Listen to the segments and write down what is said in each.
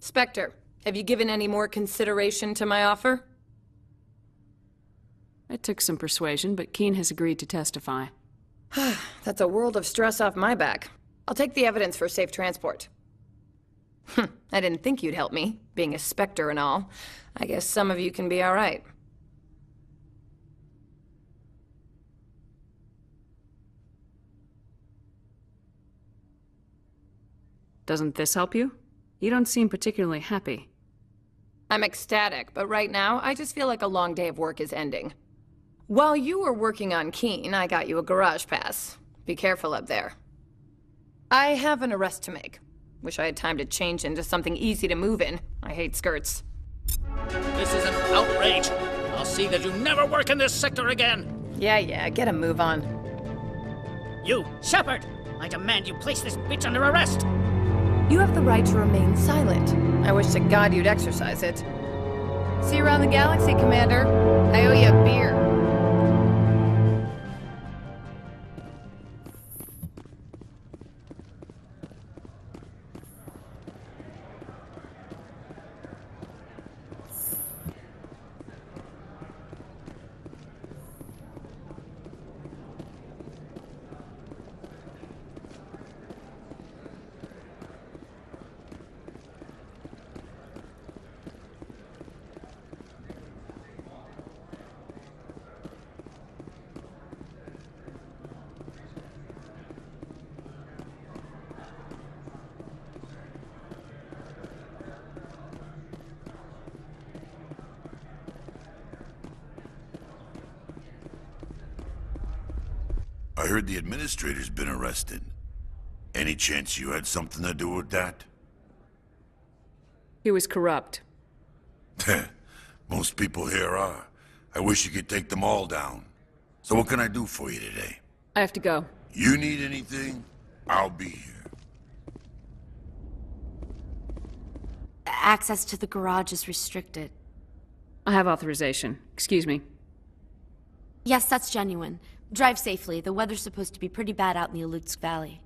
Spectre, have you given any more consideration to my offer? It took some persuasion, but Keen has agreed to testify. That's a world of stress off my back. I'll take the evidence for safe transport. I didn't think you'd help me, being a Spectre and all. I guess some of you can be alright. Doesn't this help you? You don't seem particularly happy. I'm ecstatic, but right now, I just feel like a long day of work is ending. While you were working on Keen, I got you a garage pass. Be careful up there. I have an arrest to make. Wish I had time to change into something easy to move in. I hate skirts. This is an outrage. I'll see that you never work in this sector again. Yeah, get a move on. You, Shepard! I demand you place this bitch under arrest! You have the right to remain silent. I wish to God you'd exercise it. See you around the galaxy, Commander. I owe you a beer. I heard the administrator's been arrested. Any chance you had something to do with that? He was corrupt. Most people here are. I wish you could take them all down. So what can I do for you today? I have to go. You need anything? I'll be here. Access to the garage is restricted. I have authorization. Excuse me. Yes, that's genuine. Drive safely. The weather's supposed to be pretty bad out in the Alutsk Valley.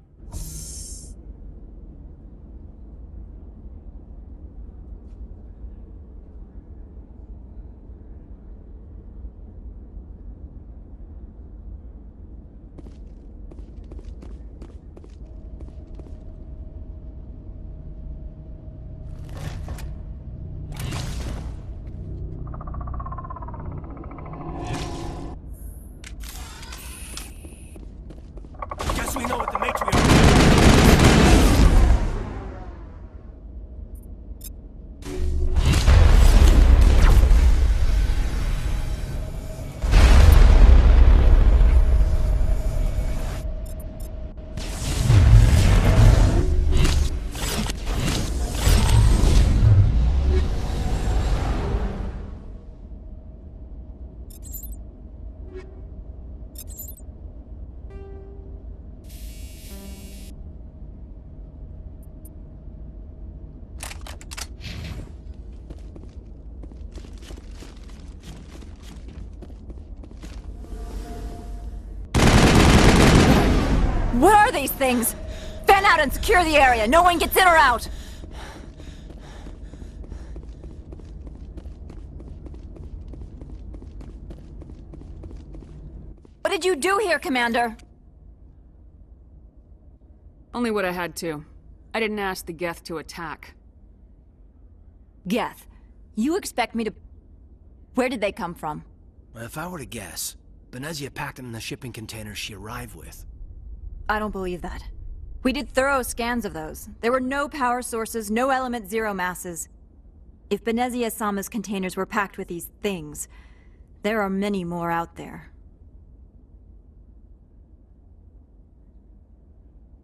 We know what the matriarch. What are these things? Fan out and secure the area. No one gets in or out. What did you do here, Commander? Only what I had to. I didn't ask the Geth to attack. Geth, you expect me to... Where did they come from? If I were to guess, Venezia packed them in the shipping containers she arrived with. I don't believe that. We did thorough scans of those. There were no power sources, no element zero masses. If Venezia-sama's containers were packed with these things, there are many more out there.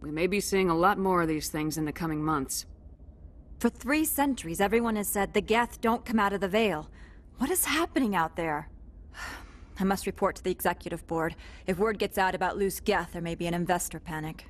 We may be seeing a lot more of these things in the coming months. For 3 centuries, everyone has said the Geth don't come out of the Veil. What is happening out there? I must report to the executive board. If word gets out about loose Geth, there may be an investor panic.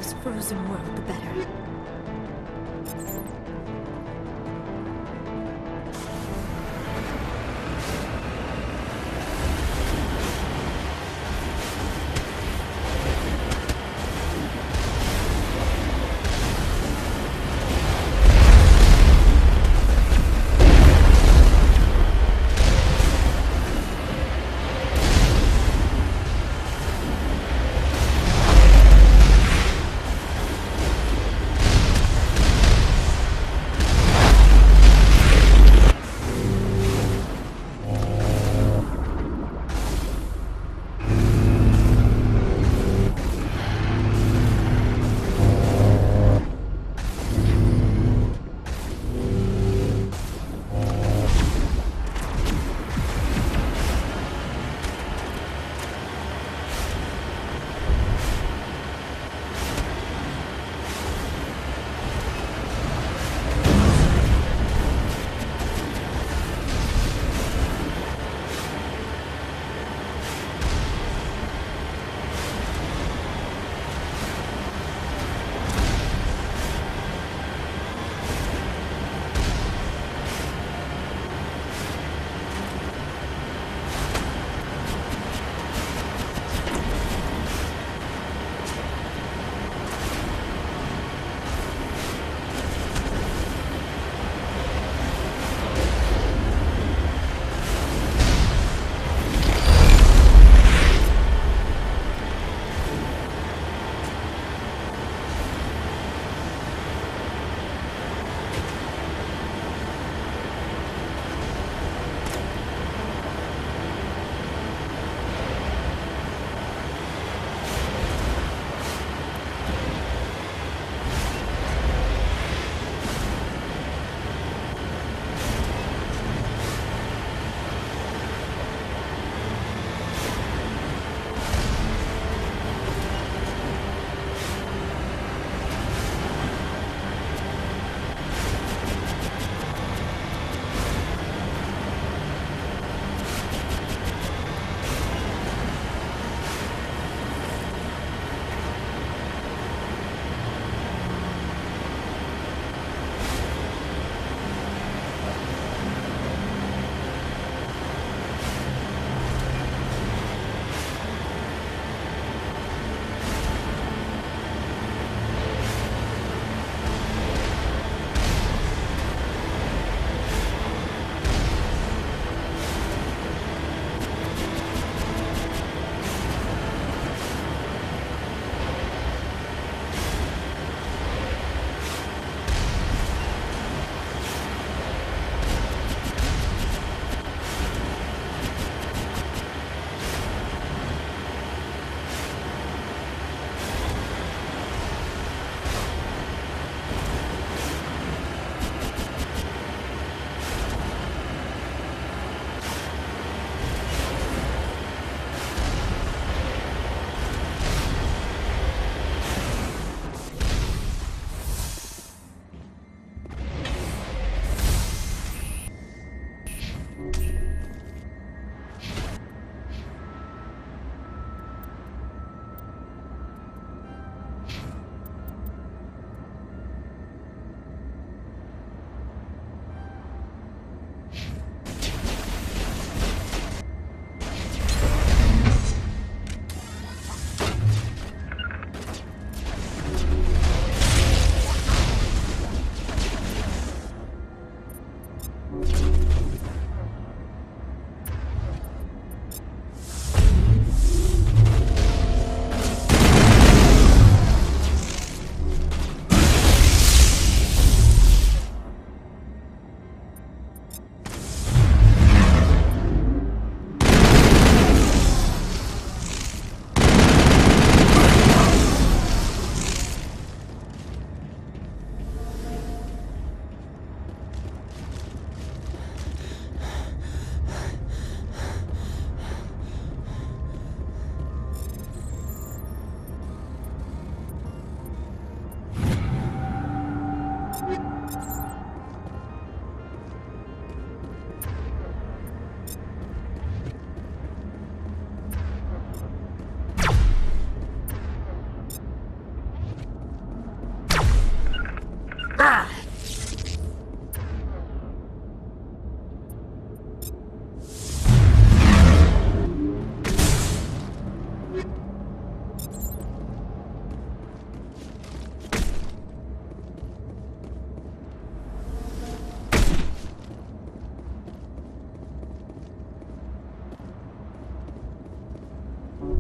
this frozen world, the better.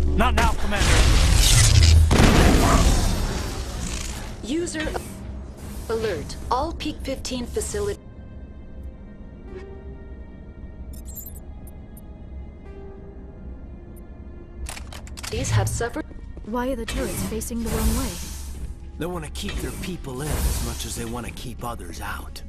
Not now, Commander. User alert. All Peak 15 facilities have suffered. Why are the turrets facing the wrong way? They want to keep their people in as much as they want to keep others out.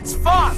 It's fun!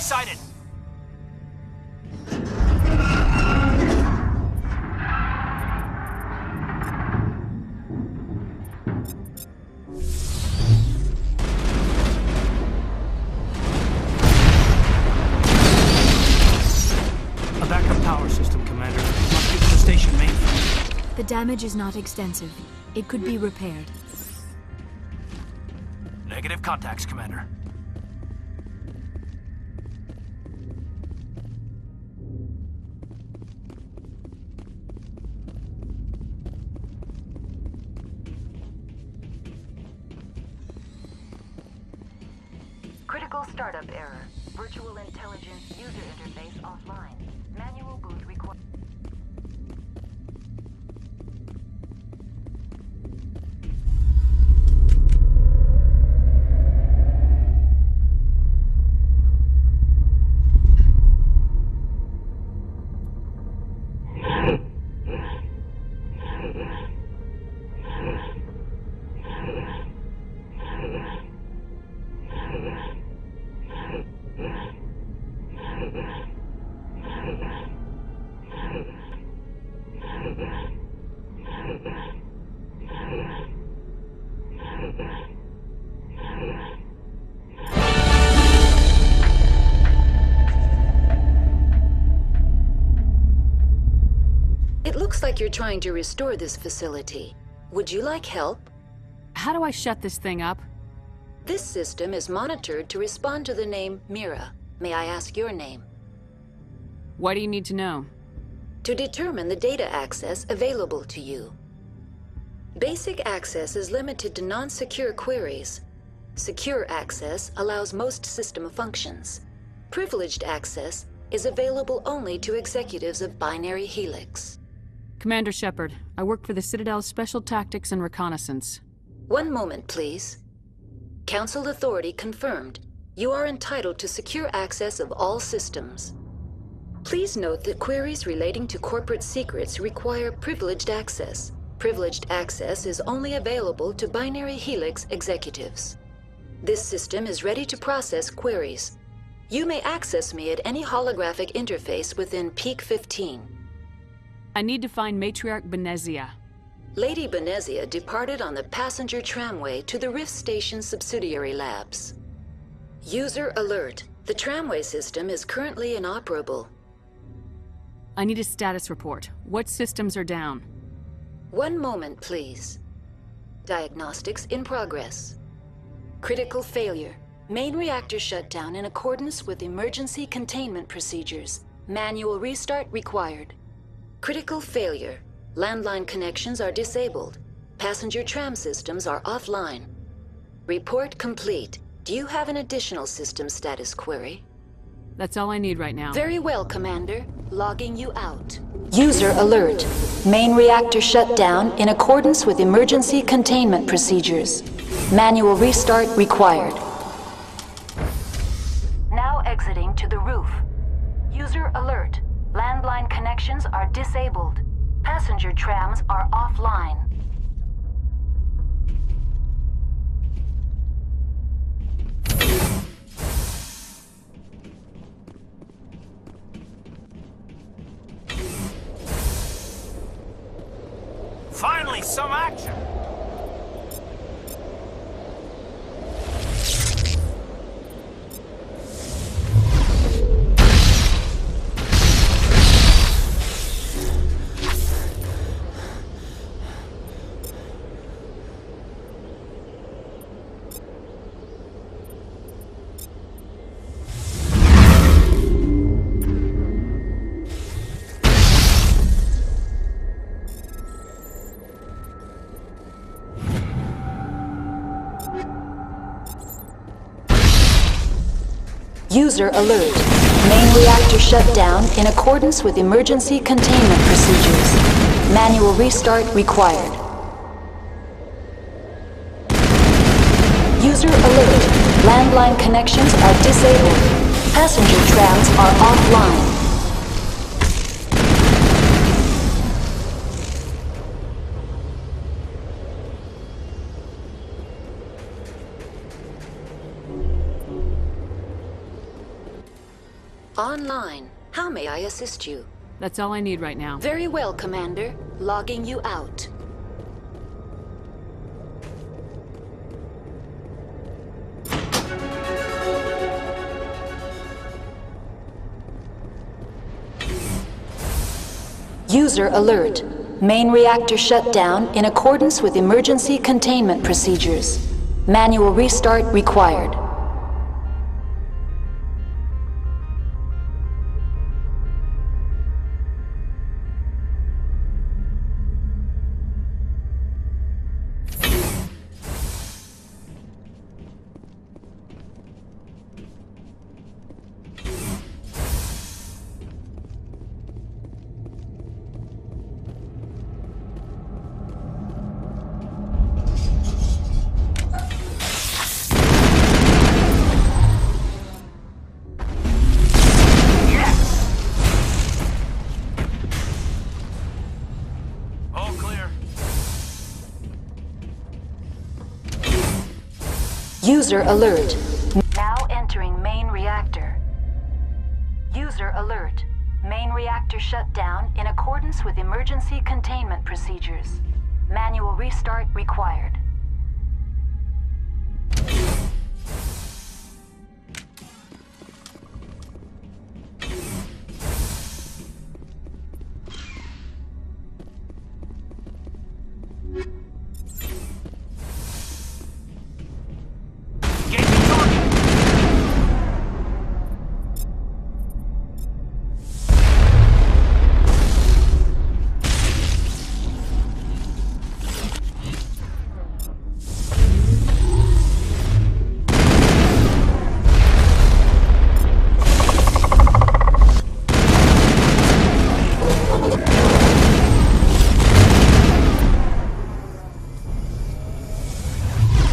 Sighted. A backup power system, Commander. Must be to the station mainframe. The damage is not extensive. It could be repaired. Negative contacts, Commander. Critical startup error. Virtual intelligence user interface offline. Manual boot required. It looks like you're trying to restore this facility. Would you like help? How do I shut this thing up? This system is monitored to respond to the name Mira. May I ask your name? What do you need to know? To determine the data access available to you. Basic access is limited to non-secure queries. Secure access allows most system functions. Privileged access is available only to executives of Binary Helix. Commander Shepard, I work for the Citadel's Special Tactics and Reconnaissance. One moment, please. Council authority confirmed. You are entitled to secure access of all systems. Please note that queries relating to corporate secrets require privileged access. Privileged access is only available to Binary Helix executives. This system is ready to process queries. You may access me at any holographic interface within Peak 15. I need to find Matriarch Benezia. Lady Benezia departed on the passenger tramway to the Rift Station subsidiary labs. User alert. The tramway system is currently inoperable. I need a status report. What systems are down? One moment, please. Diagnostics in progress. Critical failure. Main reactor shut down in accordance with emergency containment procedures. Manual restart required. Critical failure. Landline connections are disabled. Passenger tram systems are offline. Report complete. Do you have an additional system status query? That's all I need right now. Very well, Commander. Logging you out. User alert. Main reactor shut down in accordance with emergency containment procedures. Manual restart required. Now exiting to the roof. User alert. Landline connections are disabled. Passenger trams are offline. Finally, some action! User alert. Main reactor shut down in accordance with emergency containment procedures. Manual restart required. User alert. Landline connections are disabled. Passenger trams are offline. Online. How may I assist you? That's all I need right now. Very well, Commander. Logging you out. User alert. Main reactor shut down in accordance with emergency containment procedures. Manual restart required. User alert. Now entering main reactor. User alert. Main reactor shut down in accordance with emergency containment procedures. Manual restart required.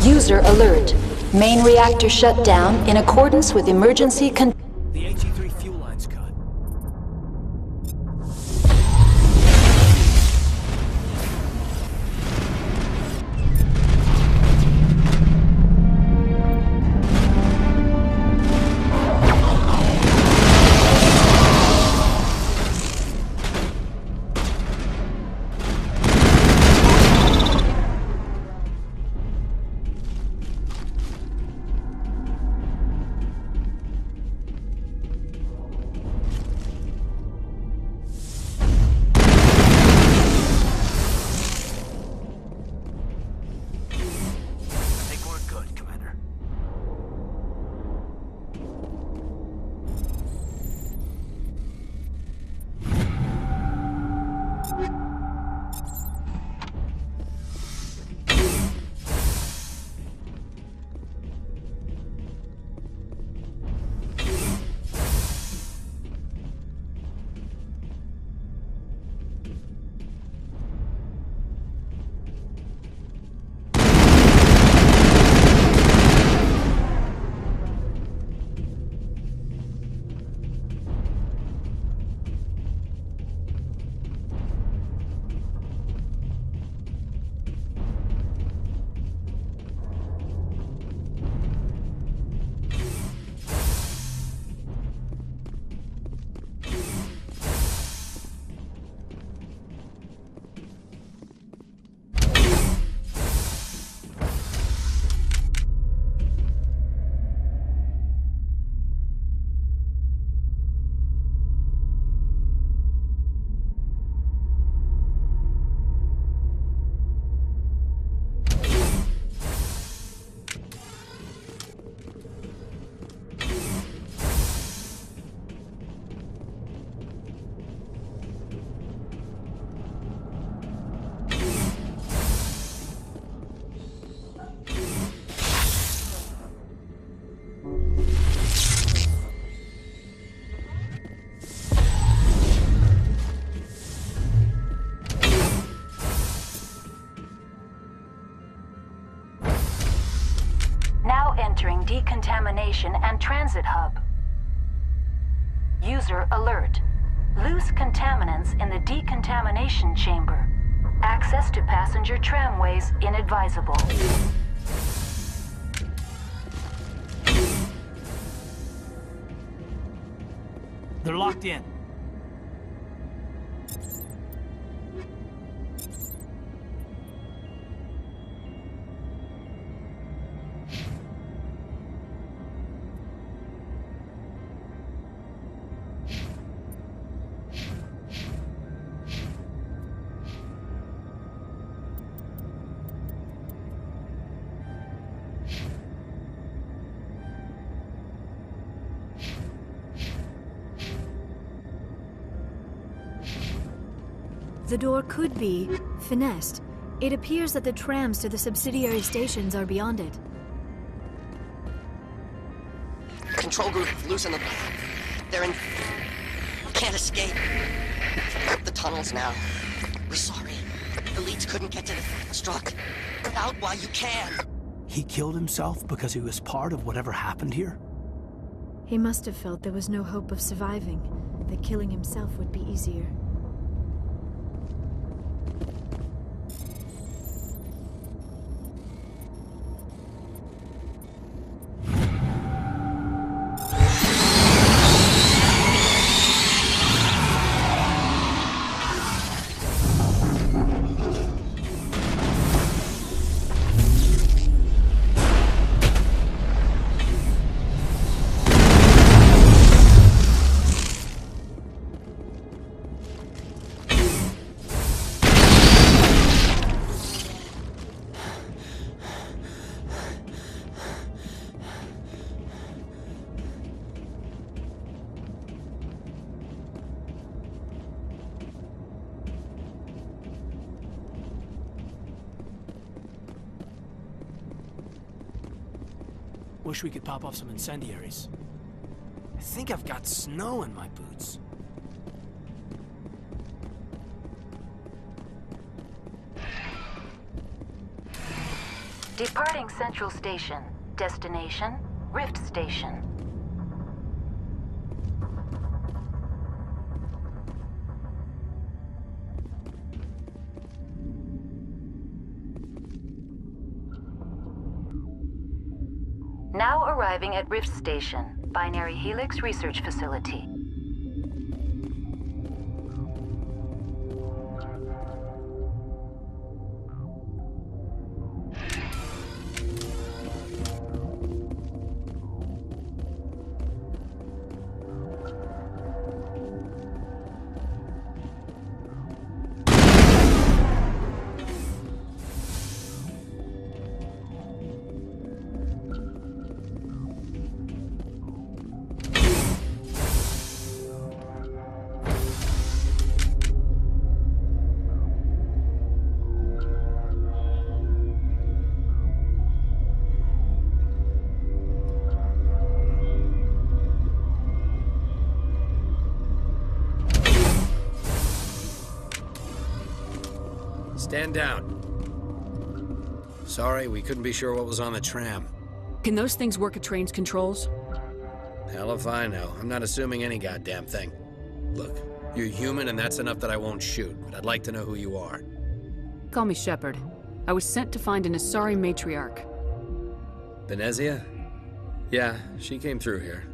User alert. Main reactor shut down in accordance with emergency The HE3 fuel line's cut. Entering decontamination and transit hub. User alert. Loose contaminants in the decontamination chamber. Access to passenger tramways inadvisable. They're locked in. The door could be finessed. It appears that the trams to the subsidiary stations are beyond it. Control group, loosen them. They're in... can't escape. Up the tunnels now. We're sorry. The leads couldn't get to the struck. Get out while you can. He killed himself because he was part of whatever happened here? He must have felt there was no hope of surviving, that killing himself would be easier. Wish we could pop off some incendiaries. I think I've got snow in my boots. Departing Central Station. Destination, Rift Station. Now arriving at Rift Station, Binary Helix Research Facility. Stand down. Sorry, we couldn't be sure what was on the tram. Can those things work at train's controls? Hell if I know. I'm not assuming any goddamn thing. Look, you're human and that's enough that I won't shoot, but I'd like to know who you are. Call me Shepard. I was sent to find an Asari matriarch. Venezia? Yeah, she came through here.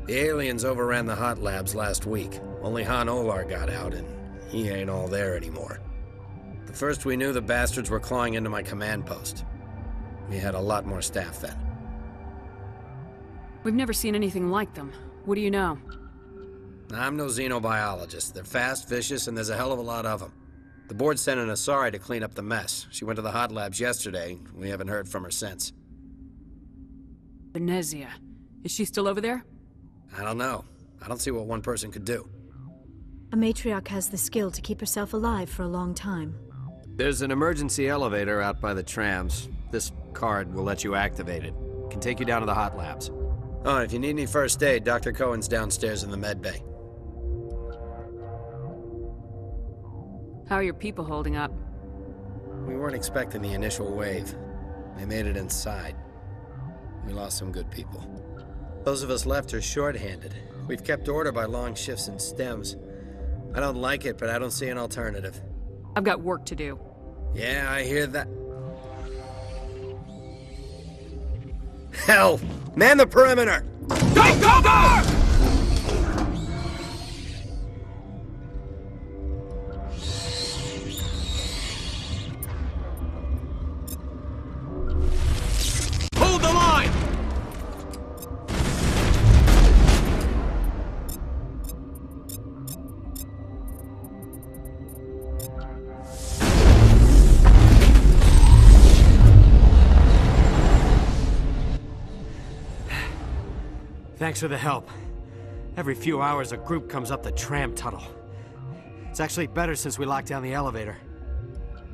The aliens overran the hot labs last week. Only Han Olar got out, and he ain't all there anymore. The first we knew, the bastards were clawing into my command post. We had a lot more staff then. We've never seen anything like them. What do you know? I'm no xenobiologist. They're fast, vicious, and there's a hell of a lot of them. The board sent an Asari to clean up the mess. She went to the hot labs yesterday. We haven't heard from her since. Venezia. Is she still over there? I don't know. I don't see what one person could do. A matriarch has the skill to keep herself alive for a long time. There's an emergency elevator out by the trams. This card will let you activate it. Can take you down to the hot labs. Oh, if you need any first aid, Dr. Cohen's downstairs in the med bay. How are your people holding up? We weren't expecting the initial wave. They made it inside. We lost some good people. Those of us left are short-handed. We've kept order by long shifts and stems. I don't like it, but I don't see an alternative. I've got work to do. Yeah, I hear that. Hell! Man the perimeter! Take cover! Hold the line! Thanks for the help. Every few hours, a group comes up the tram tunnel. It's actually better since we locked down the elevator.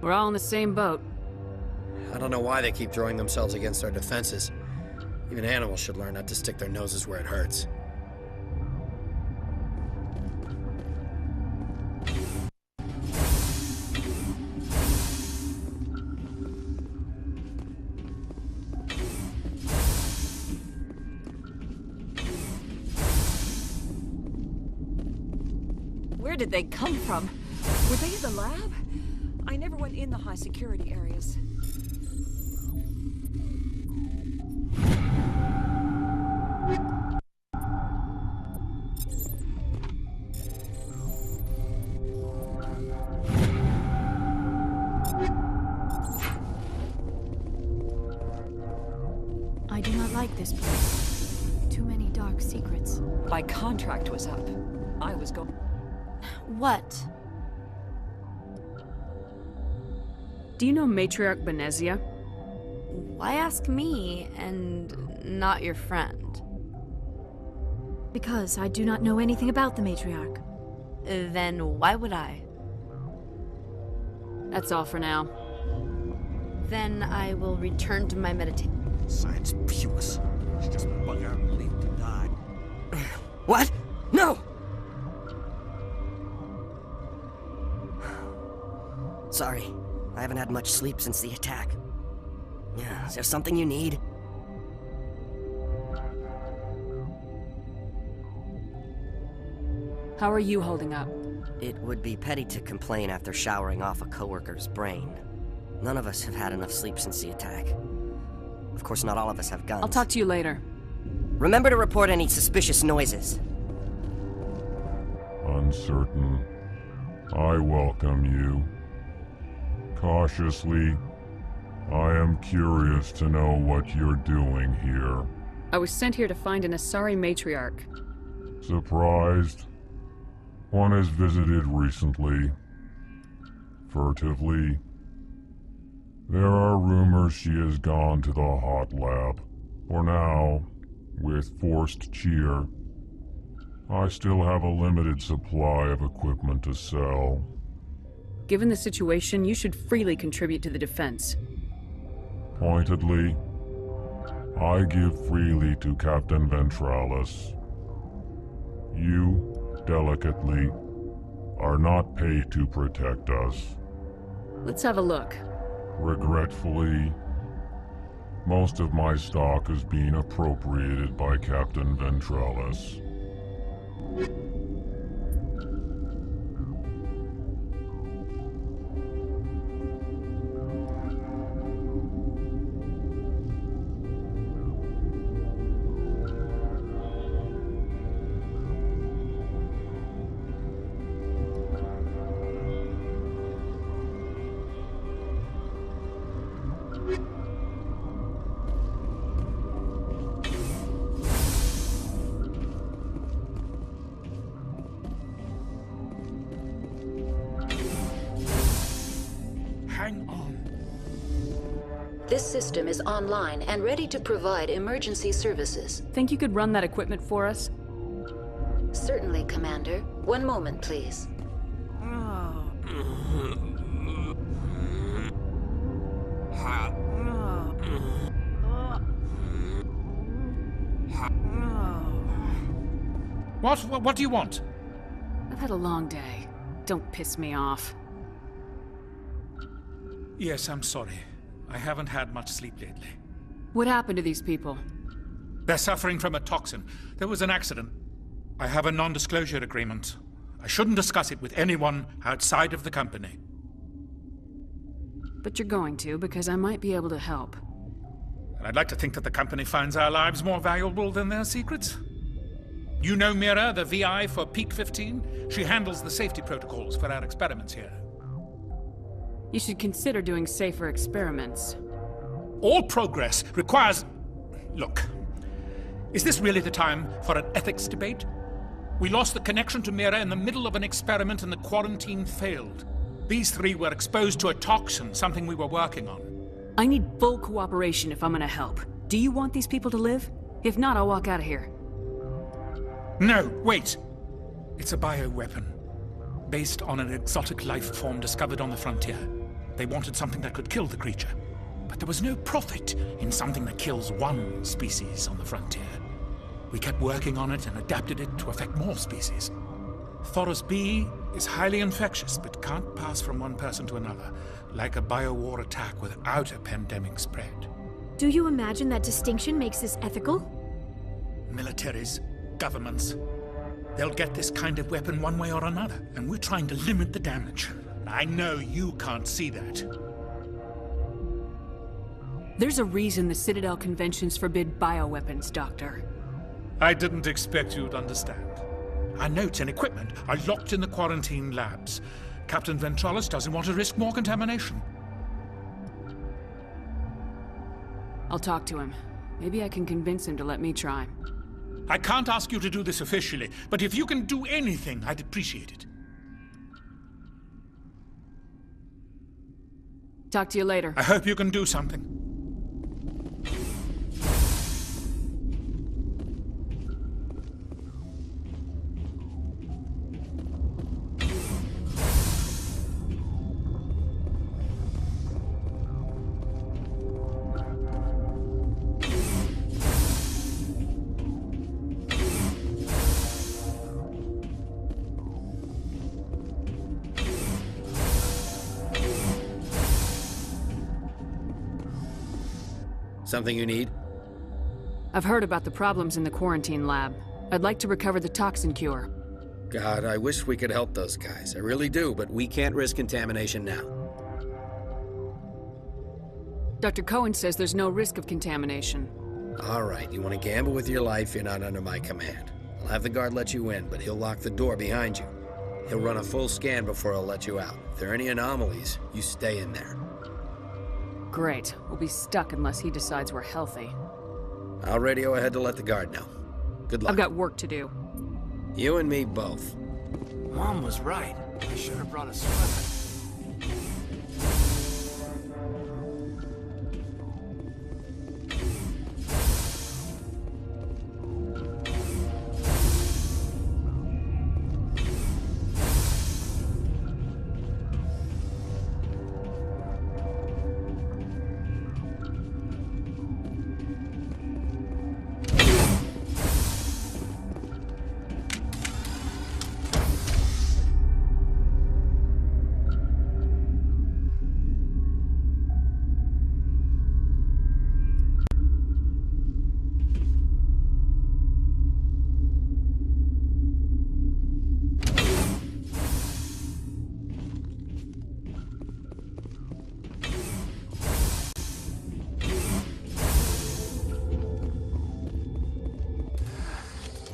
We're all in the same boat. I don't know why they keep throwing themselves against our defenses. Even animals should learn not to stick their noses where it hurts. Where did they come from? Were they in the lab? I never went in the high security areas. I do not like this place. Too many dark secrets. My contract was up. I was going... What? Do you know Matriarch Venezia? Why ask me and not your friend? Because I do not know anything about the matriarch. Then why would I? That's all for now. Then I will return to my meditation. Science Pewus. Just bug out and leave to die. What? No! Sorry. I haven't had much sleep since the attack. Yeah, is there something you need? How are you holding up? It would be petty to complain after showering off a coworker's brain. None of us have had enough sleep since the attack. Of course, not all of us have guns. I'll talk to you later. Remember to report any suspicious noises. Uncertain. I welcome you. Cautiously, I am curious to know what you're doing here. I was sent here to find an Asari matriarch. Surprised? One has visited recently. Furtively. There are rumors she has gone to the hot lab. For now, with forced cheer, I still have a limited supply of equipment to sell. Given the situation, you should freely contribute to the defense. Pointedly, I give freely to Captain Ventralis. You, delicately, are not paid to protect us. Let's have a look. Regretfully, most of my stock is being appropriated by Captain Ventralis. This system is online and ready to provide emergency services. Think you could run that equipment for us? Certainly, Commander. One moment, please. What do you want? I've had a long day. Don't piss me off. Yes, I'm sorry. I haven't had much sleep lately. What happened to these people? They're suffering from a toxin. There was an accident. I have a non-disclosure agreement. I shouldn't discuss it with anyone outside of the company. But you're going to, because I might be able to help. And I'd like to think that the company finds our lives more valuable than their secrets. You know Mira, the VI for Peak 15? She handles the safety protocols for our experiments here. You should consider doing safer experiments. All progress requires... Look, is this really the time for an ethics debate? We lost the connection to Mira in the middle of an experiment and the quarantine failed. These three were exposed to a toxin, something we were working on. I need full cooperation if I'm gonna help. Do you want these people to live? If not, I'll walk out of here. No, wait. It's a bioweapon, based on an exotic life form discovered on the frontier. They wanted something that could kill the creature, but there was no profit in something that kills one species on the frontier. We kept working on it and adapted it to affect more species. Thoros B is highly infectious, but can't pass from one person to another, like a biowar attack without a pandemic spread. Do you imagine that distinction makes this ethical? Militaries, governments, they'll get this kind of weapon one way or another, and we're trying to limit the damage. I know you can't see that. There's a reason the Citadel conventions forbid bioweapons, Doctor. I didn't expect you'd understand. Our notes and equipment are locked in the quarantine labs. Captain Ventralis doesn't want to risk more contamination. I'll talk to him. Maybe I can convince him to let me try. I can't ask you to do this officially, but if you can do anything, I'd appreciate it. Talk to you later. I hope you can do something. Something you need? I've heard about the problems in the quarantine lab. I'd like to recover the toxin cure. God, I wish we could help those guys. I really do, but we can't risk contamination now. Dr. Cohen says there's no risk of contamination. All right, you want to gamble with your life, you're not under my command. I'll have the guard let you in, but he'll lock the door behind you. He'll run a full scan before he'll let you out. If there are any anomalies, you stay in there. Great. We'll be stuck unless he decides we're healthy. I'll radio ahead to let the guard know. Good luck. I've got work to do. You and me both. Mom was right. I should have brought a sweater.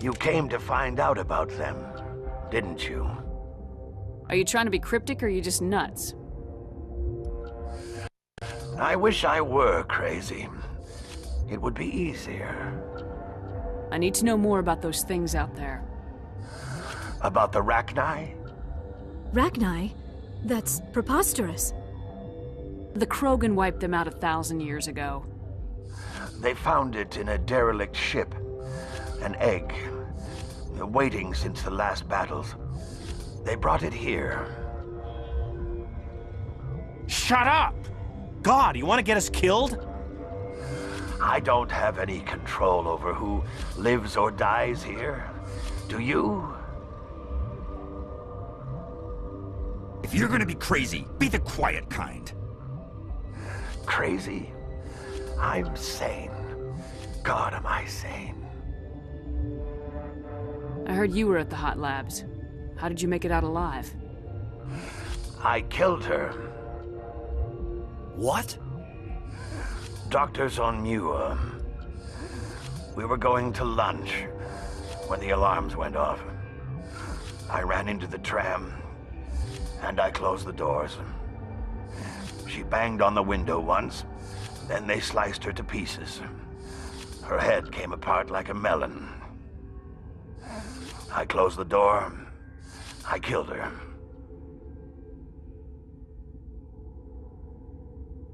You came to find out about them, didn't you? Are you trying to be cryptic or are you just nuts? I wish I were crazy. It would be easier. I need to know more about those things out there. About the Rachni? Rachni? That's preposterous. The Krogan wiped them out 1,000 years ago. They found it in a derelict ship. An egg. Waiting since the last battles. They brought it here. Shut up! God, you want to get us killed? I don't have any control over who lives or dies here. Do you? If you're gonna be crazy, be the quiet kind. Crazy? I'm sane. God, am I sane. I heard you were at the hot labs. How did you make it out alive? I killed her. What? Doctors on ME1. We were going to lunch when the alarms went off. I ran into the tram, and I closed the doors. She banged on the window once, then they sliced her to pieces. Her head came apart like a melon. I closed the door. I killed her.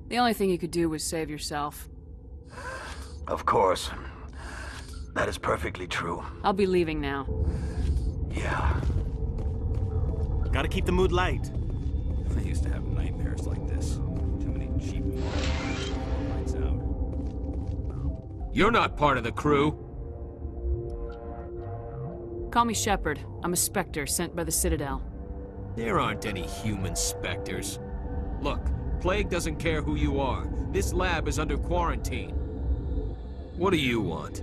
The only thing you could do was save yourself. Of course. That is perfectly true. I'll be leaving now. Yeah. Gotta keep the mood light. I used to have nightmares like this. Too many cheap lights out. You're not part of the crew. Call me Shepard. I'm a Spectre sent by the Citadel. There aren't any human specters. Look, Plague doesn't care who you are. This lab is under quarantine. What do you want?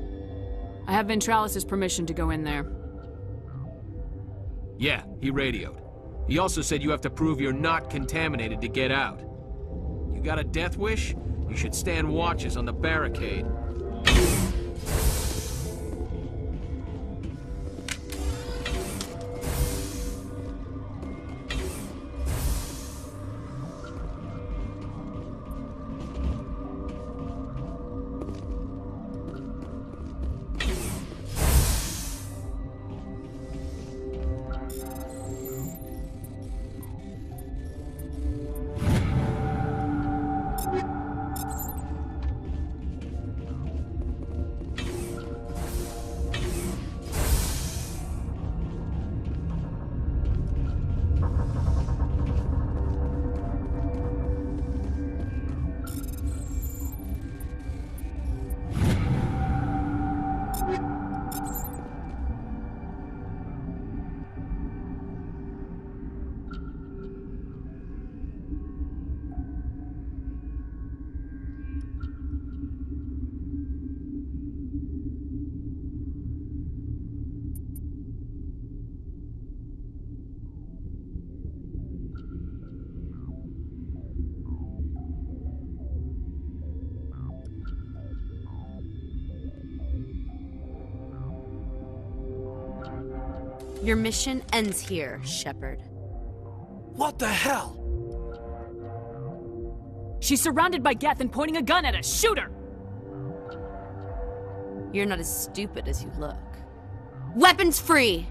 I have Ventralis' permission to go in there. Yeah, he radioed. He also said you have to prove you're not contaminated to get out. You got a death wish? You should stand watches on the barricade. Your mission ends here, Shepard. What the hell? She's surrounded by Geth and pointing a gun at us. Shoot her! You're not as stupid as you look. Weapons free!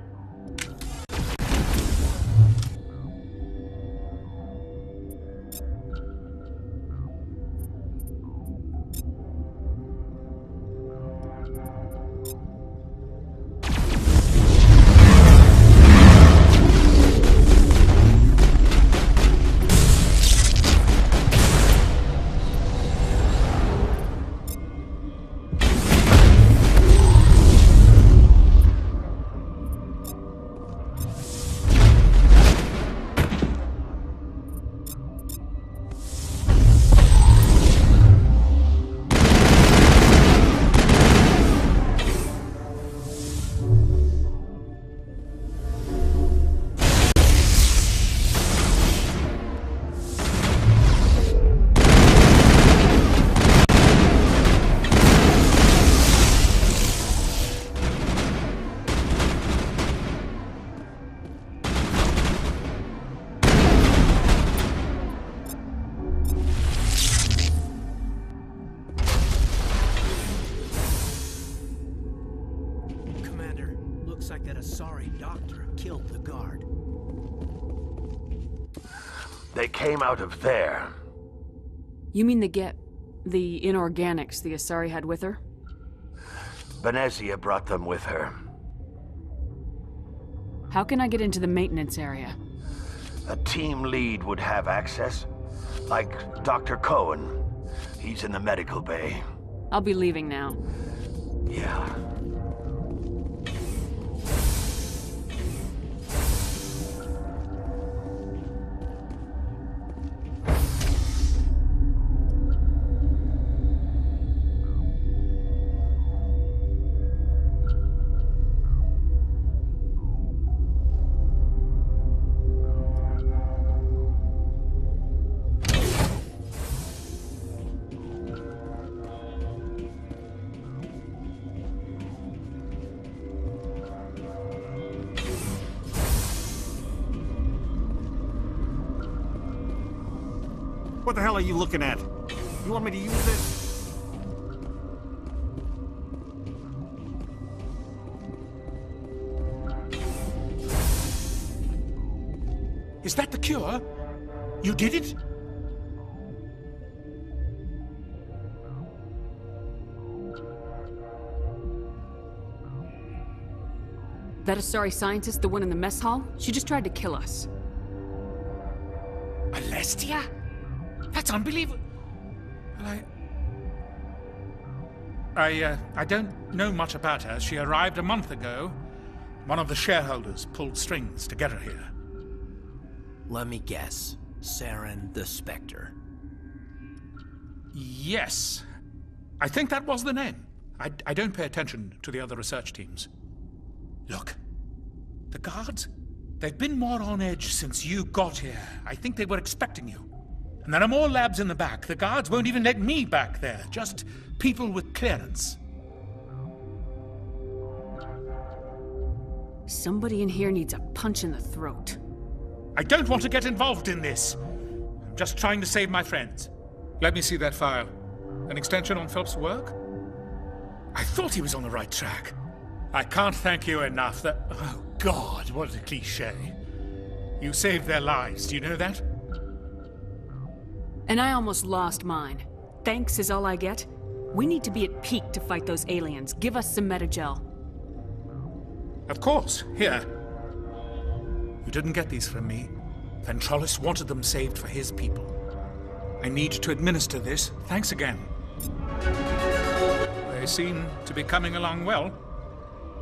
They came out of there. You mean the inorganics the Asari had with her? Venezia brought them with her. How can I get into the maintenance area? A team lead would have access. Like Dr. Cohen. He's in the medical bay. I'll be leaving now. Yeah. What the hell are you looking at? You want me to use this? Is that the cure? You did it? That Asari scientist, the one in the mess hall? She just tried to kill us. Alestia? That's unbelievable. Well, I don't know much about her. She arrived a month ago. One of the shareholders pulled strings to get her here. Let me guess. Saren the Spectre. Yes. I think that was the name. I don't pay attention to the other research teams. Look, the guards, they've been more on edge since you got here. I think they were expecting you. And there are more labs in the back. The guards won't even let me back there. Just people with clearance. Somebody in here needs a punch in the throat. I don't want to get involved in this. I'm just trying to save my friends. Let me see that file. An extension on Phelps' work? I thought he was on the right track. I can't thank you enough that... Oh, God, what a cliché. You saved their lives, do you know that? And I almost lost mine. Thanks is all I get? We need to be at peak to fight those aliens. Give us some Metagel. Of course. Here. You didn't get these from me. Ventrolis wanted them saved for his people. I need to administer this. Thanks again. They seem to be coming along well.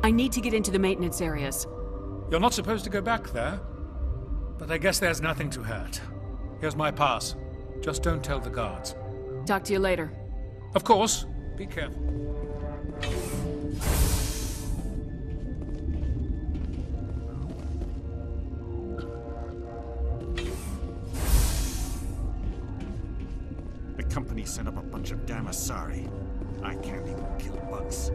I need to get into the maintenance areas. You're not supposed to go back there. But I guess there's nothing to hurt. Here's my pass. Just don't tell the guards. Talk to you later. Of course. Be careful. The company sent up a bunch of damn Asari. I can't even kill bugs.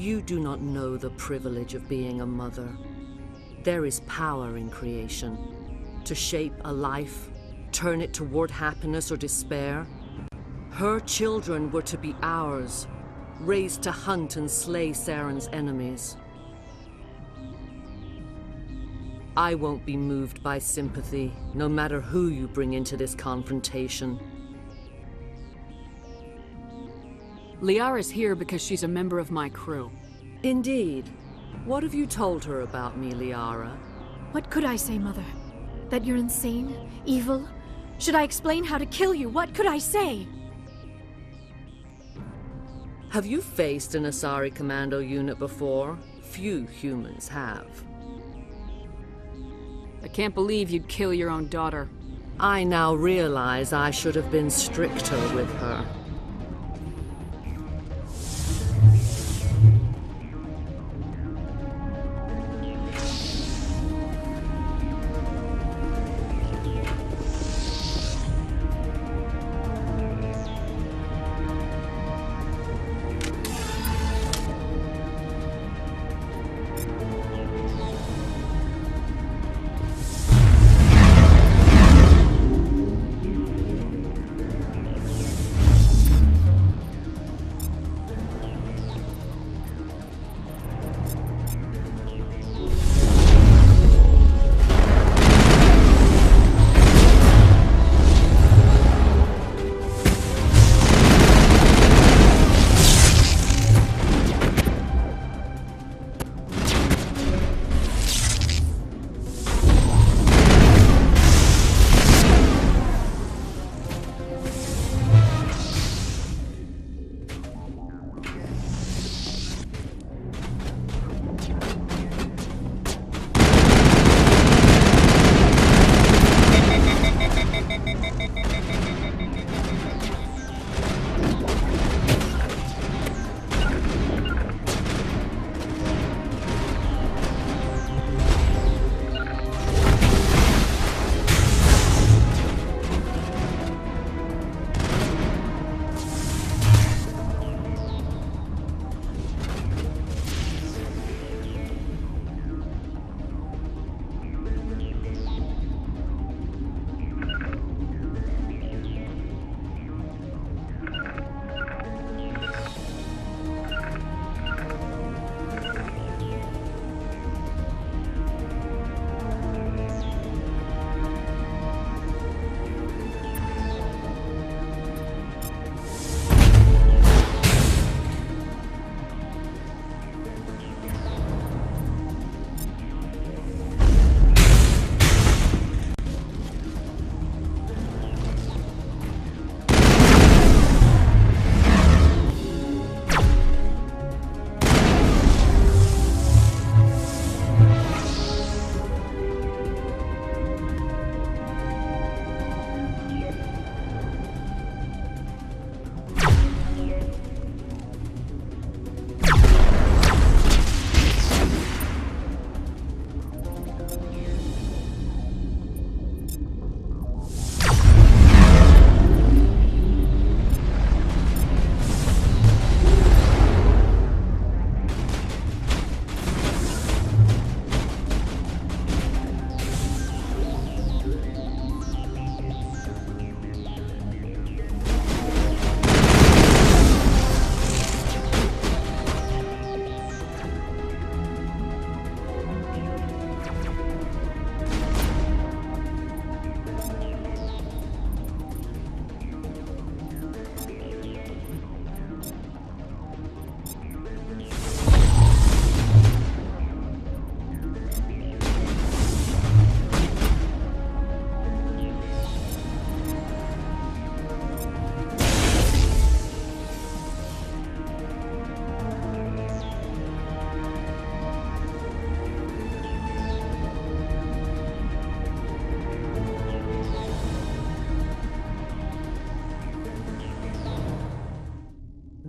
You do not know the privilege of being a mother. There is power in creation. To shape a life, turn it toward happiness or despair. Her children were to be ours, raised to hunt and slay Saren's enemies. I won't be moved by sympathy, no matter who you bring into this confrontation. Liara's here because she's a member of my crew. Indeed. What have you told her about me, Liara? What could I say, Mother? That you're insane? Evil? Should I explain how to kill you? What could I say? Have you faced an Asari commando unit before? Few humans have. I can't believe you'd kill your own daughter. I now realize I should have been stricter with her.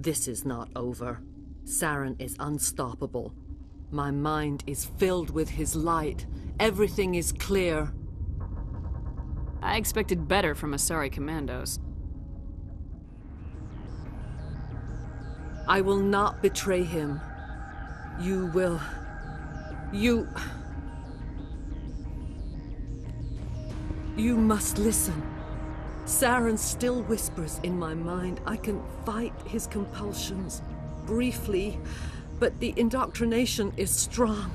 This is not over. Saren is unstoppable. My mind is filled with his light. Everything is clear. I expected better from Asari commandos. I will not betray him. You will... You must listen. Saren still whispers in my mind. I can fight his compulsions, briefly, but the indoctrination is strong.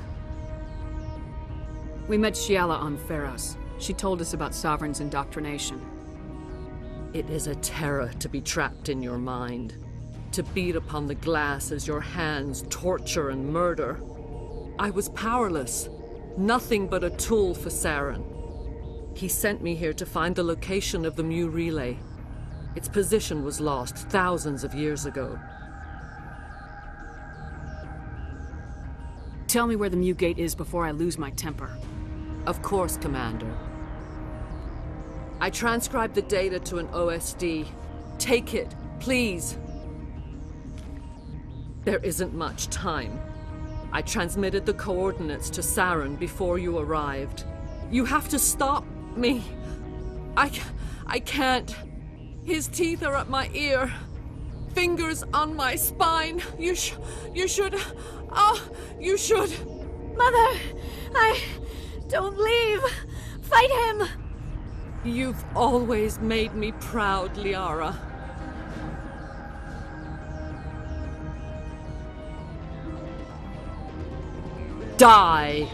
We met Shiala on Pharos. She told us about Sovereign's indoctrination. It is a terror to be trapped in your mind, to beat upon the glass as your hands torture and murder. I was powerless, nothing but a tool for Saren. He sent me here to find the location of the Mu relay. Its position was lost thousands of years ago. Tell me where the Mu gate is before I lose my temper. Of course, Commander. I transcribed the data to an OSD. Take it, please. There isn't much time. I transmitted the coordinates to Saren before you arrived. You have to stop me. I can't. His teeth are at my ear. Fingers on my spine. You should... Oh, you should... Mother! Don't leave! Fight him! You've always made me proud, Liara. Die!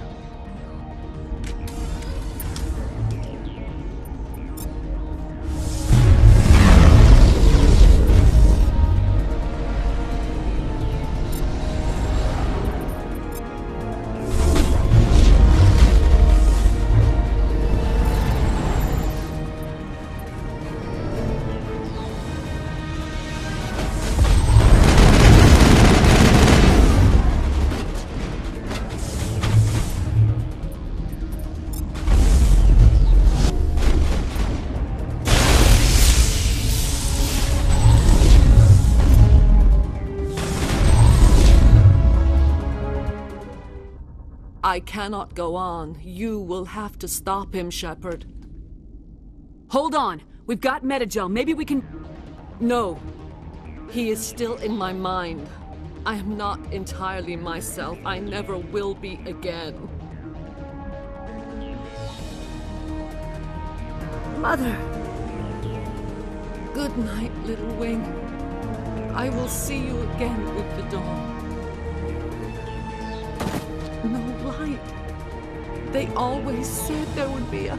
I cannot go on. You will have to stop him, Shepard. Hold on! We've got Metagel. Maybe we can... No. He is still in my mind. I am not entirely myself. I never will be again. Mother! Good night, little wing. I will see you again with the dawn. No light. They always said there would be a...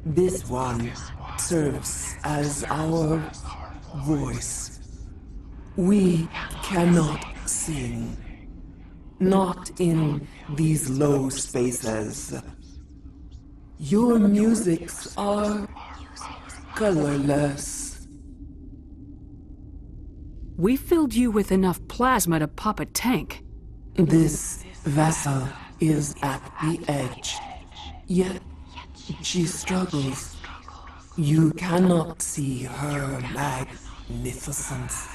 This one serves as our voice. We cannot sing. Not in these low spaces. Your musics are colorless. We filled you with enough plasma to pop a tank. This vessel is at the edge, yet she struggles. You cannot see her magnificence.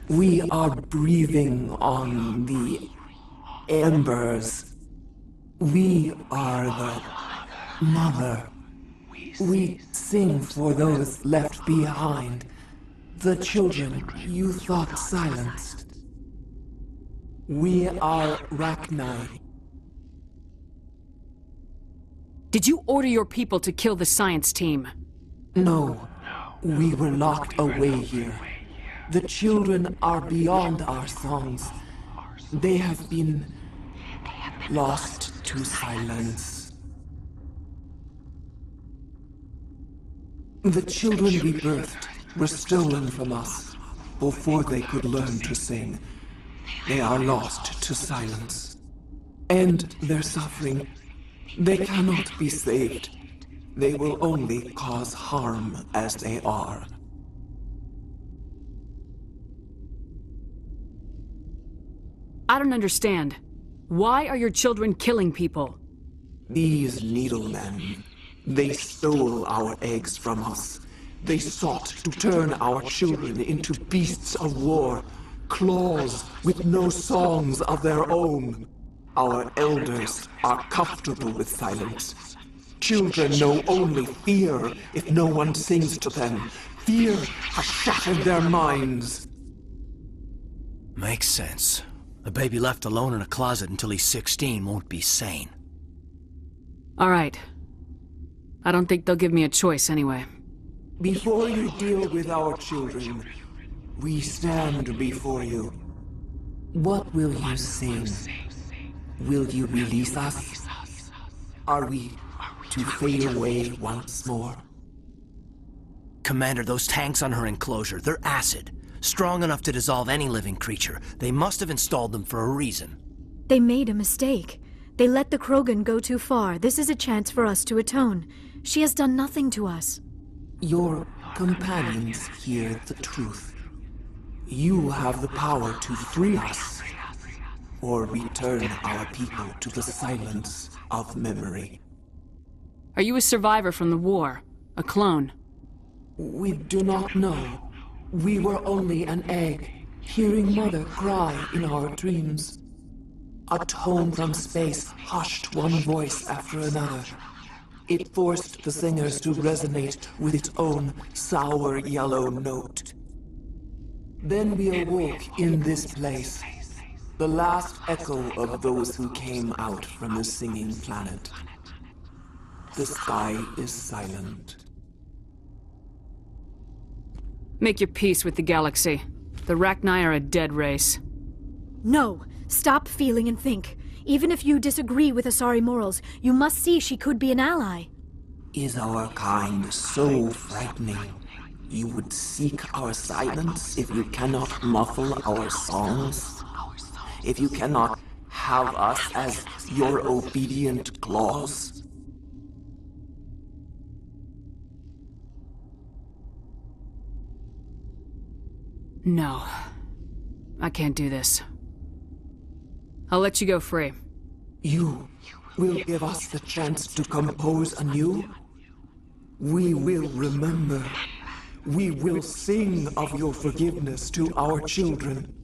We are breathing on the embers. We are the mother. We sing for those left behind, the children you thought silenced. We are Rachni. Did you order your people to kill the science team? No, we were locked away here. The children are beyond our songs. They have been lost to silence. The children we birthed were stolen from us before they could learn to sing. They are lost to silence. And their suffering, they cannot be saved. They will only cause harm as they are. I don't understand. Why are your children killing people? These needlemen, they stole our eggs from us. They sought to turn our children into beasts of war, claws with no songs of their own. Our elders are comfortable with silence. Children know only fear if no one sings to them. Fear has shattered their minds. Makes sense. A baby left alone in a closet until he's 16 won't be sane. All right. I don't think they'll give me a choice anyway. Before you deal with our children, we stand before you. What will you sing? Will you release us? Are we to fade away once more? Commander, those tanks on her enclosure, they're acid. Strong enough to dissolve any living creature. They must have installed them for a reason. They made a mistake. They let the Krogan go too far. This is a chance for us to atone. She has done nothing to us. Your companions hear the truth. You have the power to free us, or return our people to the silence of memory. Are you a survivor from the war? A clone? We do not know. We were only an egg, hearing Mother cry in our dreams. A tone from space hushed one voice after another. It forced the singers to resonate with its own sour yellow note. Then we awoke in this place, the last echo of those who came out from the singing planet. The sky is silent. Make your peace with the galaxy. The Rachni are a dead race. No! Stop feeling and think. Even if you disagree with Asari morals, you must see she could be an ally. Is our kind so frightening? You would seek our silence if you cannot muffle our songs? If you cannot have us as your obedient claws? No. I can't do this. I'll let you go free. You will give us the chance to compose anew? We will remember. We will sing of your forgiveness to our children.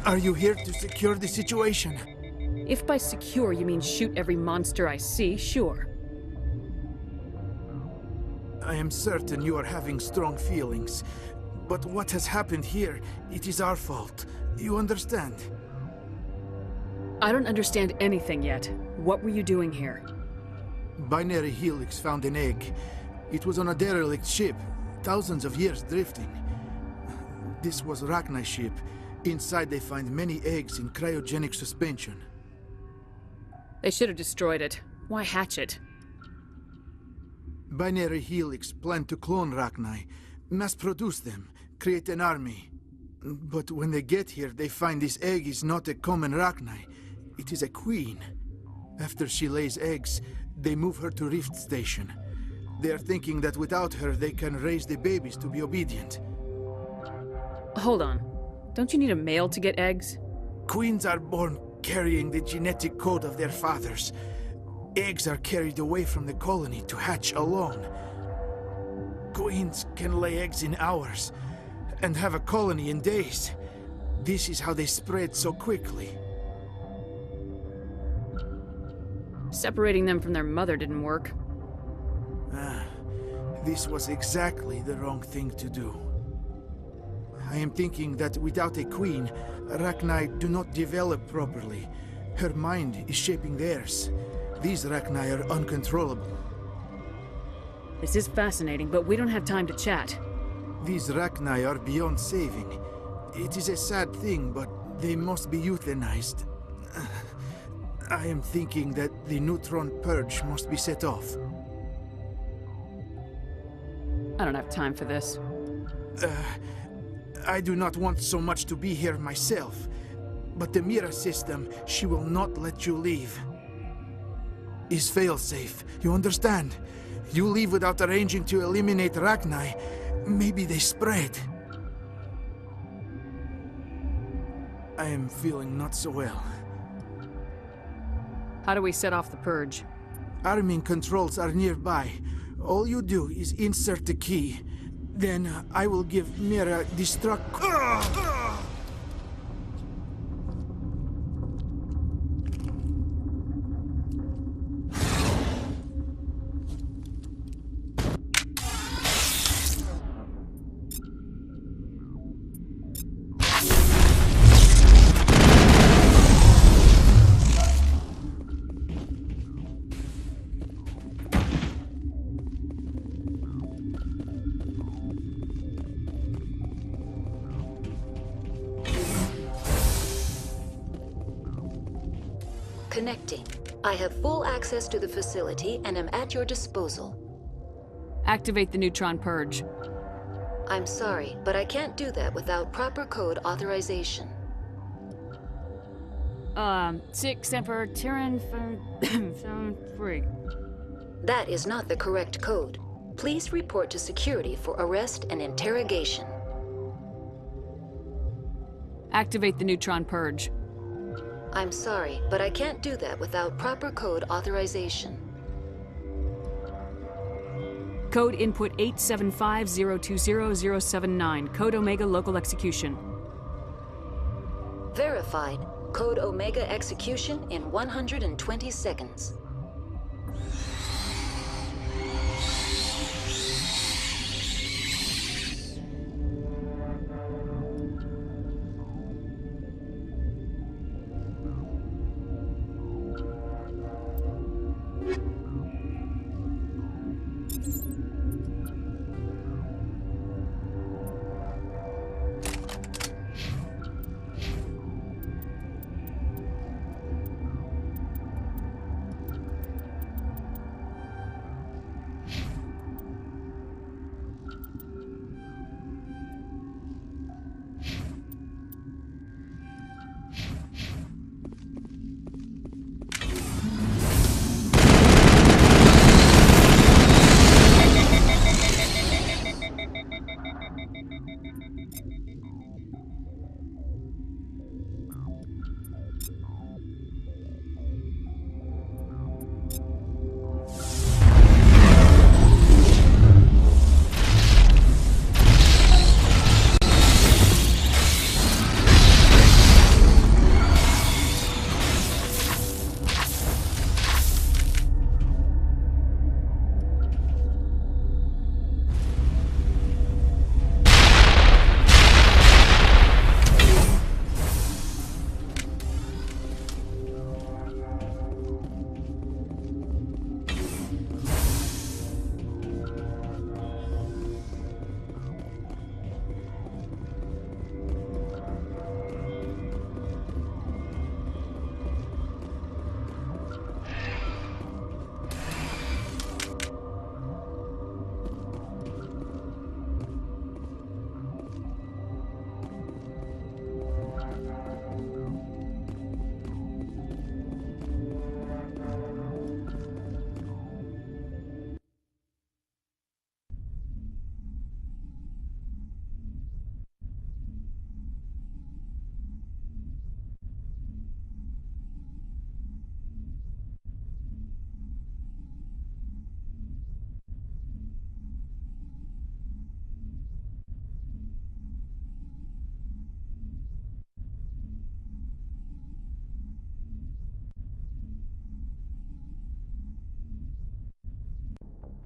Are you here to secure the situation? If by secure you mean shoot every monster I see, sure. I am certain you are having strong feelings. But what has happened here, it is our fault. You understand? I don't understand anything yet. What were you doing here? Binary Helix found an egg. It was on a derelict ship, thousands of years drifting. This was Rachni's ship. Inside they find many eggs in cryogenic suspension. They should have destroyed it. Why hatch it? Binary Helix planned to clone Rachni, mass-produce them, create an army. But when they get here, they find this egg is not a common Rachni. It is a queen. After she lays eggs, they move her to Rift Station. They are thinking that without her, they can raise the babies to be obedient. Hold on. Don't you need a male to get eggs? Queens are born carrying the genetic code of their fathers. Eggs are carried away from the colony to hatch alone. Queens can lay eggs in hours and have a colony in days. This is how they spread so quickly. Separating them from their mother didn't work. This was exactly the wrong thing to do. I am thinking that without a queen, Rachni do not develop properly. Her mind is shaping theirs. These Rachni are uncontrollable. This is fascinating, but we don't have time to chat. These Rachni are beyond saving. It is a sad thing, but they must be euthanized. I am thinking that the neutron purge must be set off. I don't have time for this. I do not want so much to be here myself, but the Mira system, she will not let you leave. Is fail-safe, you understand? You leave without arranging to eliminate Rachni, maybe they spread. I am feeling not so well. How do we set off the purge? Arming controls are nearby. All you do is insert the key. Then I will give Mira destruct... Connecting. I have full access to the facility and am at your disposal. Activate the neutron purge. I'm sorry, but I can't do that without proper code authorization. Sic Semper Tyrann free. That is not the correct code. Please report to security for arrest and interrogation. Activate the neutron purge. I'm sorry, but I can't do that without proper code authorization. Code input 875020079. Code Omega local execution. Verified. Code Omega execution in 120 seconds.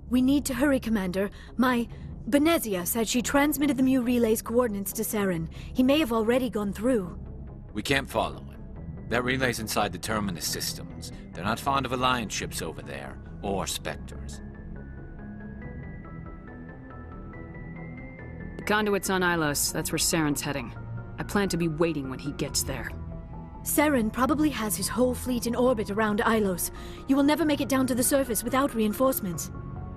We need to hurry, Commander. Benezia said she transmitted the Mu relay's coordinates to Saren. He may have already gone through. We can't follow him. That relay's inside the Terminus systems. They're not fond of Alliance ships over there, or Spectres. The conduit's on Ilos. That's where Saren's heading. I plan to be waiting when he gets there. Saren probably has his whole fleet in orbit around Ilos. You will never make it down to the surface without reinforcements.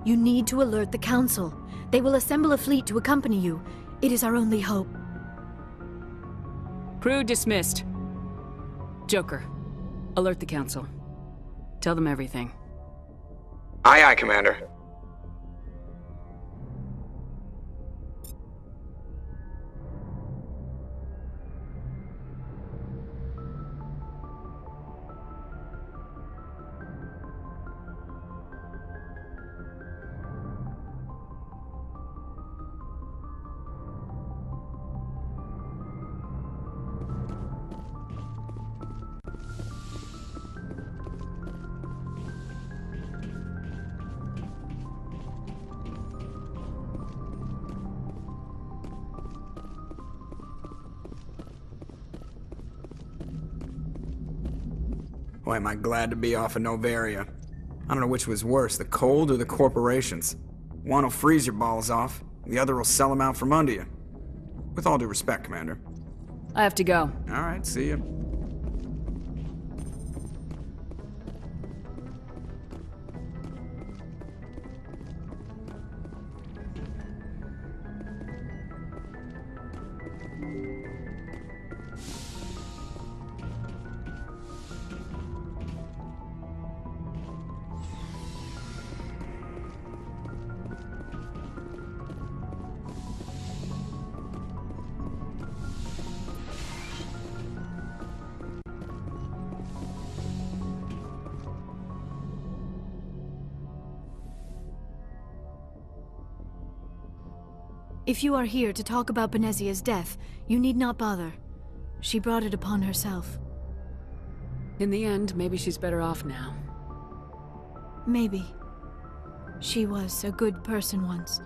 You need to alert the Council. They will assemble a fleet to accompany you. It is our only hope. Crew dismissed. Joker, alert the Council. Tell them everything. Aye, aye, Commander. Boy, am I glad to be off of Noveria. I don't know which was worse, the cold or the corporations. One will freeze your balls off, the other will sell them out from under you. With all due respect, Commander. I have to go. All right, see ya. If you are here to talk about Benezia's death, you need not bother. She brought it upon herself. In the end, maybe she's better off now. Maybe. She was a good person once,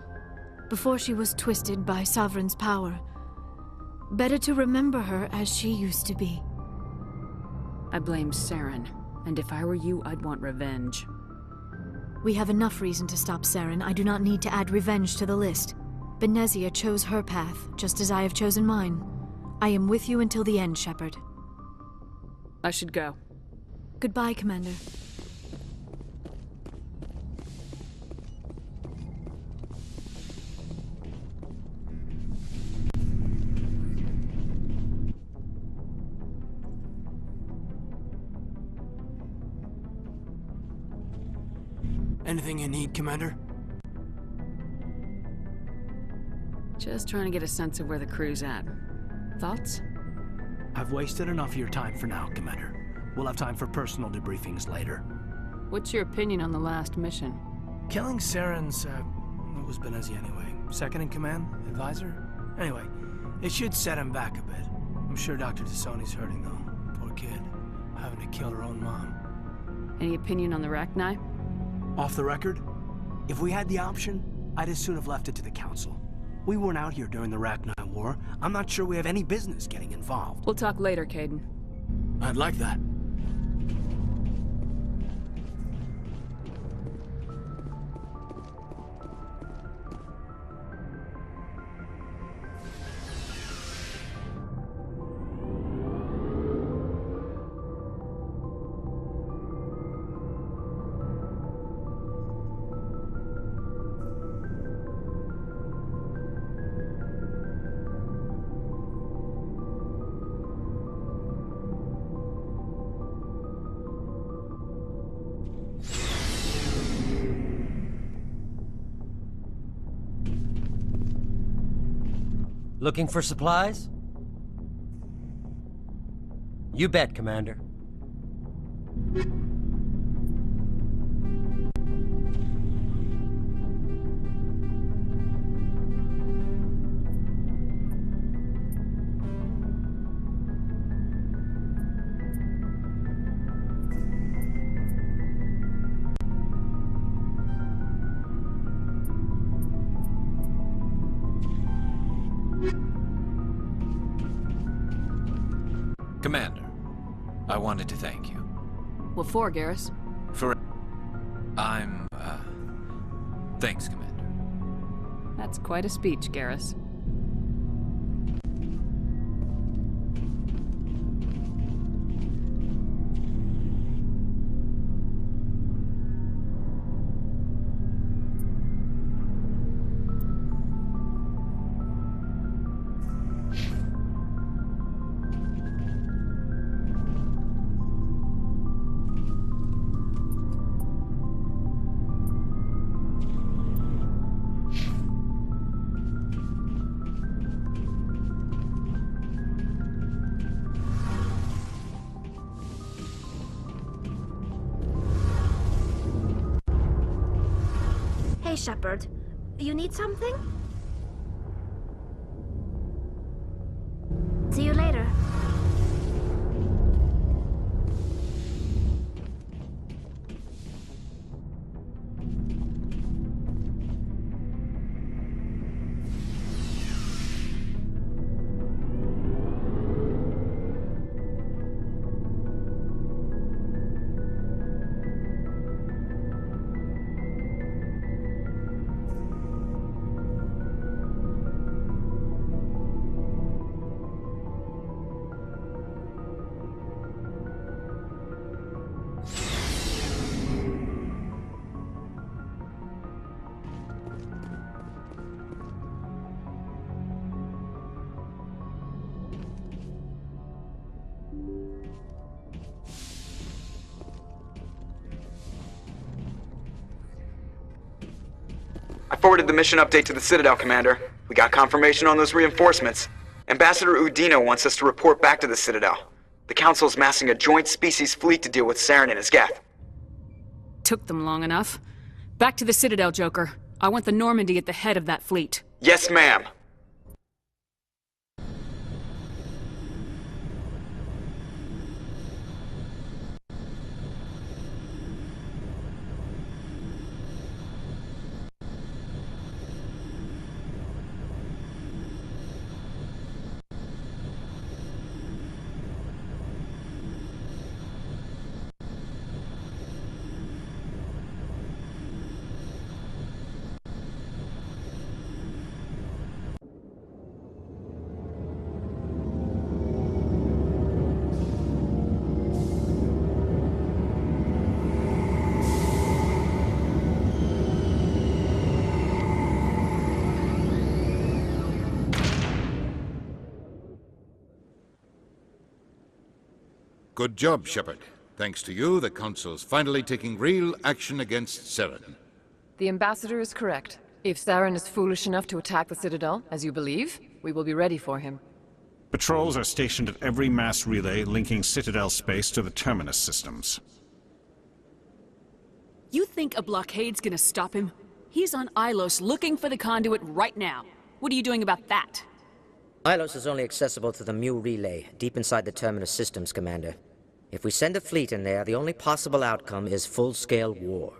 before she was twisted by Sovereign's power. Better to remember her as she used to be. I blame Saren, and if I were you, I'd want revenge. We have enough reason to stop Saren. I do not need to add revenge to the list. Benezia chose her path, just as I have chosen mine. I am with you until the end, Shepard. I should go. Goodbye, Commander. Anything you need, Commander? Just trying to get a sense of where the crew's at. Thoughts? I've wasted enough of your time for now, Commander. We'll have time for personal debriefings later. What's your opinion on the last mission? Killing Saren's, what was Benezia anyway? Second in command? Advisor? Anyway, it should set him back a bit. I'm sure Dr. Tassoni's hurting, though. Poor kid. Having to kill her own mom. Any opinion on the Rachni? Off the record? If we had the option, I'd as soon have left it to the Council. We weren't out here during the Rachni War. I'm not sure we have any business getting involved. We'll talk later, Caden. I'd like that. Looking for supplies? You bet, Commander. Commander, I wanted to thank you. What for, Garrus? Thanks, Commander. That's quite a speech, Garrus. Hey, Shepard. You need something? See you later. I forwarded the mission update to the Citadel, Commander. We got confirmation on those reinforcements. Ambassador Udina wants us to report back to the Citadel. The Council's massing a joint species fleet to deal with Saren and his Geth. Took them long enough. Back to the Citadel, Joker. I want the Normandy at the head of that fleet. Yes, ma'am. Good job, Shepard. Thanks to you, the Council's finally taking real action against Saren. The Ambassador is correct. If Saren is foolish enough to attack the Citadel, as you believe, we will be ready for him. Patrols are stationed at every mass relay linking Citadel space to the Terminus systems. You think a blockade's gonna stop him? He's on Ilos looking for the conduit right now. What are you doing about that? Ilos is only accessible to the Mu relay, deep inside the Terminus systems, Commander. If we send a fleet in there, the only possible outcome is full-scale war.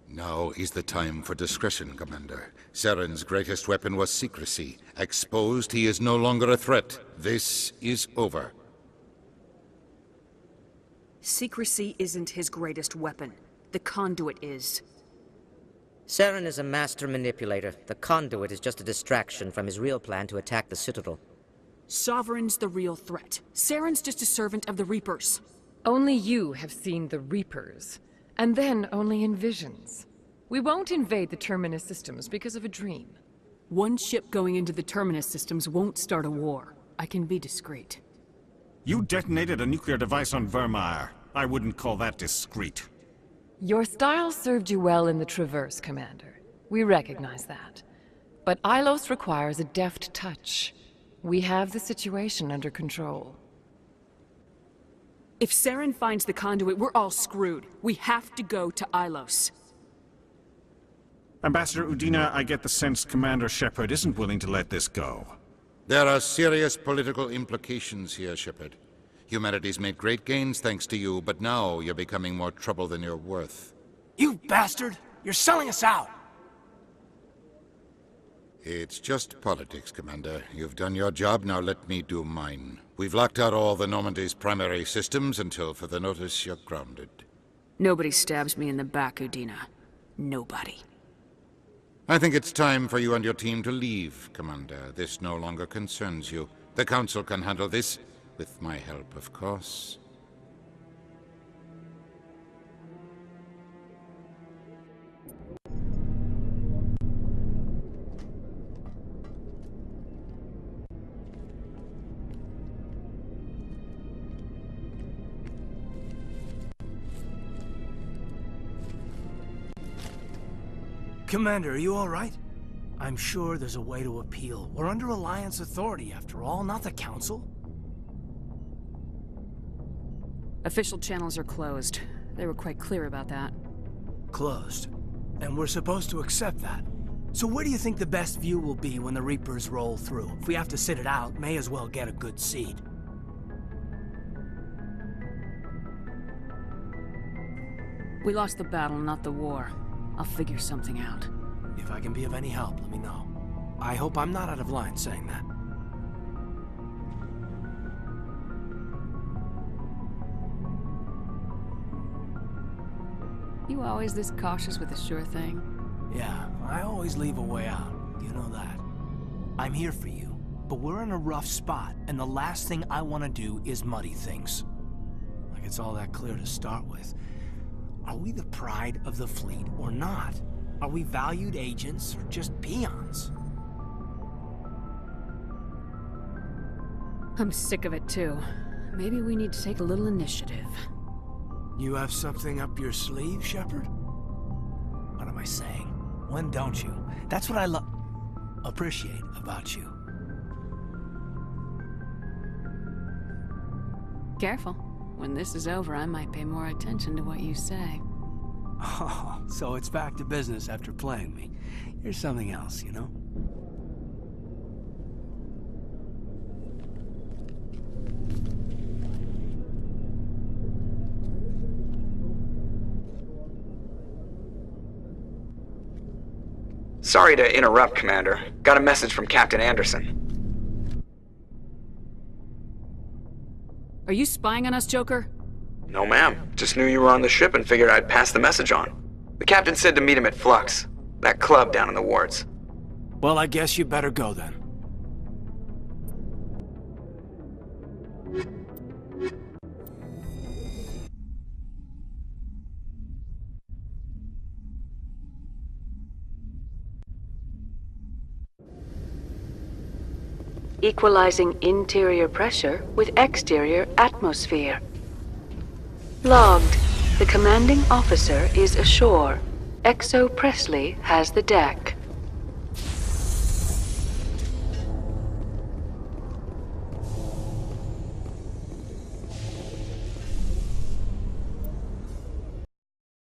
Now is the time for discretion, Commander. Saren's greatest weapon was secrecy. Exposed, he is no longer a threat. This is over. Secrecy isn't his greatest weapon. The conduit is. Saren is a master manipulator. The conduit is just a distraction from his real plan to attack the Citadel. Sovereign's the real threat. Saren's just a servant of the Reapers. Only you have seen the Reapers, and then only in visions. We won't invade the Terminus systems because of a dream. One ship going into the Terminus systems won't start a war. I can be discreet. You detonated a nuclear device on Vermeer. I wouldn't call that discreet. Your style served you well in the Traverse, Commander. We recognize that. But Ilos requires a deft touch. We have the situation under control. If Saren finds the conduit, we're all screwed. We have to go to Ilos. Ambassador Udina, I get the sense Commander Shepard isn't willing to let this go. There are serious political implications here, Shepard. Humanity's made great gains thanks to you, but now you're becoming more trouble than you're worth. You bastard! You're selling us out! It's just politics, Commander. You've done your job, now let me do mine. We've locked out all the Normandy's primary systems until further notice you're grounded. Nobody stabs me in the back, Udina. Nobody. I think it's time for you and your team to leave, Commander. This no longer concerns you. The Council can handle this, with my help, of course. Commander, are you all right? I'm sure there's a way to appeal. We're under Alliance authority, after all, not the Council. Official channels are closed. They were quite clear about that. Closed. And we're supposed to accept that. So where do you think the best view will be when the Reapers roll through? If we have to sit it out, may as well get a good seat. We lost the battle, not the war. I'll figure something out. If I can be of any help, let me know. I hope I'm not out of line saying that. You always this cautious with a sure thing? Yeah, I always leave a way out. You know that. I'm here for you, but we're in a rough spot, and the last thing I want to do is muddy things. Like it's all that clear to start with. Are we the pride of the fleet or not? Are we valued agents or just peons? I'm sick of it too. Maybe we need to take a little initiative. You have something up your sleeve, Shepard? What am I saying? When don't you? That's what I appreciate about you. Careful. When this is over, I might pay more attention to what you say. Oh, so it's back to business after playing me. You're something else, you know? Sorry to interrupt, Commander. Got a message from Captain Anderson. Are you spying on us, Joker? No, ma'am. Just knew you were on the ship and figured I'd pass the message on. The captain said to meet him at Flux, that club down in the wards. Well, I guess you better go then. Equalizing interior pressure with exterior atmosphere. Logged. The commanding officer is ashore. Exo Presley has the deck.